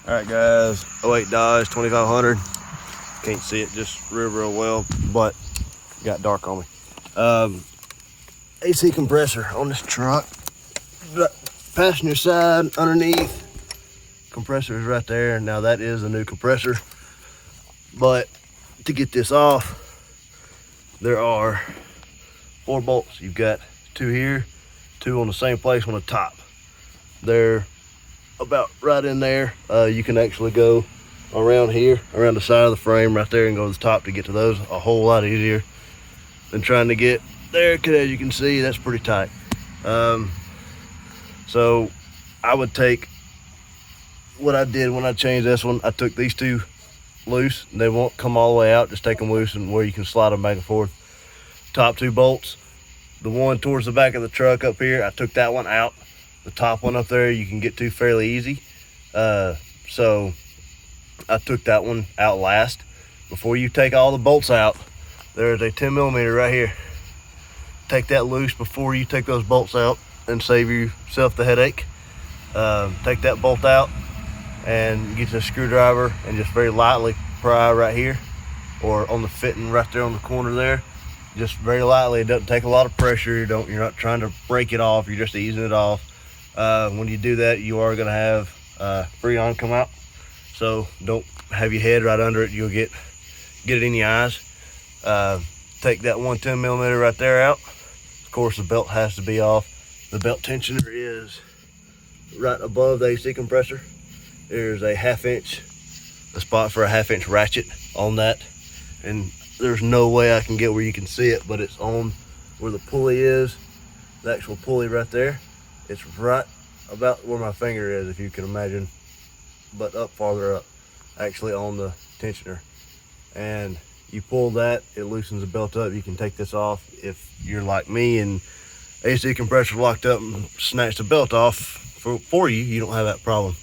All right, guys, '08 Dodge 2500. Can't see it just real well, but got dark on me. AC compressor on this truck. Passenger side underneath. Compressor is right there. Now that is a new compressor, but to get this off, there are 4 bolts. You've got 2 here, 2 on the same place on the top. They're about right in there. You can actually go around here, around the side of the frame right there, and go to the top to get to those a whole lot easier than trying to get there, because as you can see, that's pretty tight. So I would take what I did when I changed this one. I took these 2 loose. They won't come all the way out. Just take them loose and where you can slide them back and forth. Top 2 bolts, the one towards the back of the truck up here, I took that one out. The top one up there you can get to fairly easy. So I took that one out last. Before you take all the bolts out, there's a 10mm right here. Take that loose before you take those bolts out and save yourself the headache. Take that bolt out and get the screwdriver and just very lightly pry right here, or on the fitting right there on the corner there. Just very lightly. It doesn't take a lot of pressure. You're not trying to break it off. You're just easing it off. When you do that, you are going to have Freon come out. So don't have your head right under it. You'll get it in your eyes. Take that 10mm right there out. Of course, the belt has to be off. The belt tensioner is right above the AC compressor. There's a 1/2 inch, a spot for a 1/2 inch ratchet on that. And there's no way I can get where you can see it, but it's on where the pulley is, the actual pulley right there. It's right about where my finger is, if you can imagine, but up farther up, actually on the tensioner. And you pull that, it loosens the belt up. You can take this off. If you're like me and AC compressor locked up and snatch the belt off for you, you don't have that problem.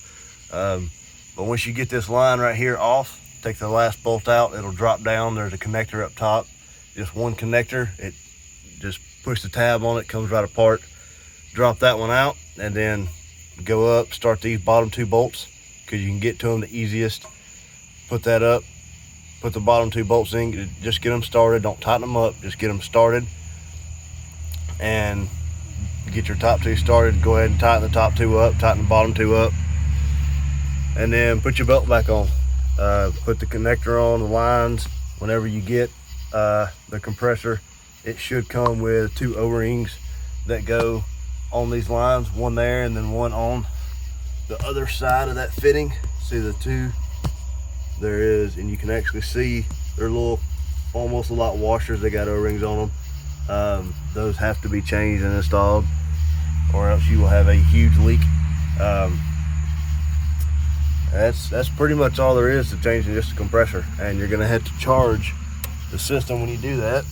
But once you get this line right here off, take the last bolt out, it'll drop down. There's a connector up top, just one connector. It just push the tab on it, comes right apart. Drop that one out, and then go up, start these bottom 2 bolts, because you can get to them the easiest. Put that up, put the bottom 2 bolts in, just get them started. Don't tighten them up, just get them started. And get your top 2 started. Go ahead and tighten the top 2 up, tighten the bottom 2 up, and then put your belt back on. Put the connector on, the lines. Whenever you get the compressor, it should come with 2 O-rings that go on these lines, one there and then one on the other side of that fitting. See the 2 there is, and you can actually see they're little, almost like washers. They got O-rings on them. Those have to be changed and installed, or else you will have a huge leak. That's pretty much all there is to changing just a compressor, and you're gonna have to charge the system when you do that.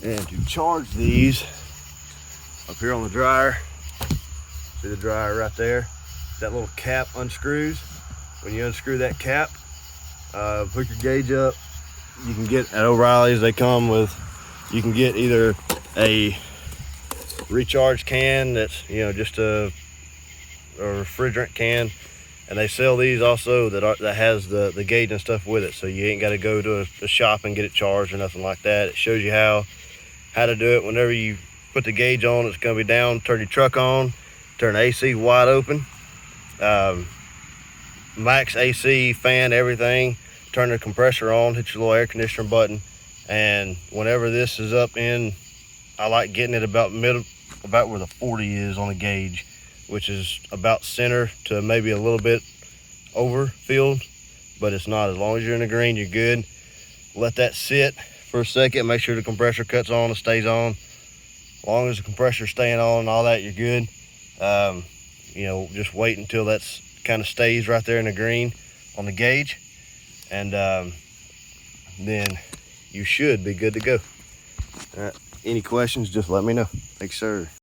And to charge these, up here on the dryer, see the dryer right there, that little cap unscrews. When you unscrew that cap, put your gauge up. You can get at O'Reilly's, they come with, you can get either a recharge can that's, just a refrigerant can, and they sell these also that has the gauge and stuff with it, so you ain't got to go to a shop and get it charged or nothing like that. It shows you how to do it. Whenever you put the gauge on, it's going to be down. Turn your truck on, turn the AC wide open, max AC, fan, everything. Turn the compressor on, hit your little air conditioner button, and whenever this is up in, I like getting it about where the 40 is on the gauge, which is about center to maybe a little bit over filled, but it's not. As long as you're in the green, you're good. Let that sit for a second. Make sure the compressor cuts on and stays on. As long as the compressor's staying on and all that, you're good. Just wait until that's kind of stays right there in the green on the gauge, and then you should be good to go. All right. Any questions, just let me know. Thanks, sir.